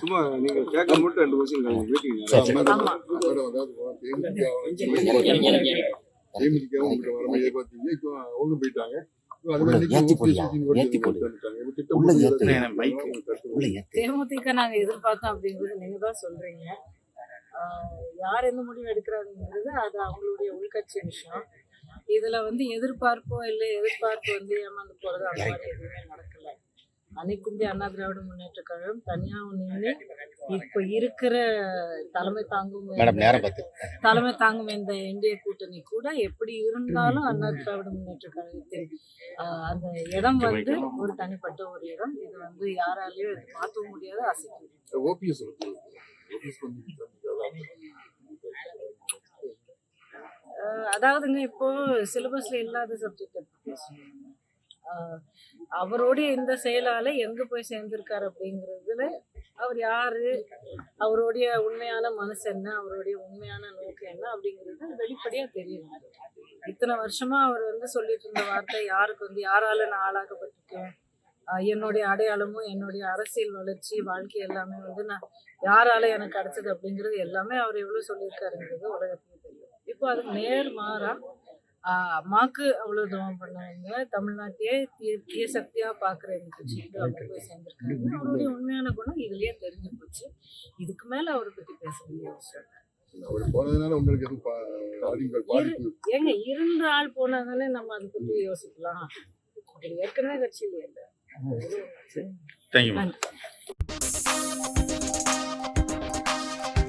சும்மா நீங்க கேட்க மட்டும் 2 கொஸ்டின் அவங்க போயிட்டாங்க. தேமுதிக நாங்க எதிர்பார்த்தோம் அப்படிங்கிறது நீங்க தான் சொல்றீங்க. யார் எந்த முடிவு எடுக்கிறாங்கிறது அது அவங்களுடைய உள்கட்சி விஷயம். இதுல எதிர்பார்ப்போ இல்லை எதிர்பார்ப்பு ஏமாந்து போறது அந்த மாதிரி எதுவுமே நடக்கல. அனைத்து இந்திய அண்ணா திராவிட முன்னேற்ற கழகம் தனியா நின்று இப்ப இருக்கிற தலைமை தாங்கும் இந்த என்டிஏ கூட்டணி கூட எப்படி இருந்தாலும் அண்ணா திராவிட முன்னேற்ற கழகத்தின் அந்த இடம் ஒரு தனிப்பட்ட ஒரு இடம். இது யாராலையும் இது மாற்றவும் முடியாது, அசைக்க. அதாவதுங்க, இப்போ சிலபஸ்ல இல்லாத சப்ஜெக்ட் அவருடைய இந்த செயலால எங்க போய் சேர்ந்திருக்காரு அப்படிங்கிறதுல அவர் யாரு, அவருடைய உண்மையான மனசு என்ன, அவருடைய உண்மையான நோக்கம் என்ன அப்படிங்கிறது வெளிப்படையா தெரியும். இத்தனை வருஷமா அவர் சொல்லிட்டு இருந்த வார்த்தை, யாருக்கு யாரால நான் ஆளாக்கப்பட்டிருக்கேன், என்னுடைய அடையாளமும் என்னுடைய அரசியல் வளர்ச்சி வாழ்க்கை எல்லாமே நான் யாரால எனக்கு கிடைச்சது அப்படிங்கிறது எல்லாமே அவர் எவ்வளவு சொல்லியிருக்காருங்கிறது உலகத்துக்கு தெரியும். இப்போ அதுக்கு நேர் மாறா அம்மாக்கு அவ்வளவு துவம் பண்ணவங்க தமிழ்நாட்டையே தீய சக்தியா பாக்குற இந்த கட்சிக்கு அவங்க போய் சேர்ந்திருக்காரு. அவருடைய உண்மையான குணம் இதுலயே தெரிஞ்சு போச்சு. இதுக்கு மேல அவரை பத்தி பேச வேண்டிய அவசியம் ஏங்க, இருந்த ஆள் போனாதானே நம்ம அதை பத்தி யோசிக்கலாம். ஏற்கனவே கட்சியில இல்லை.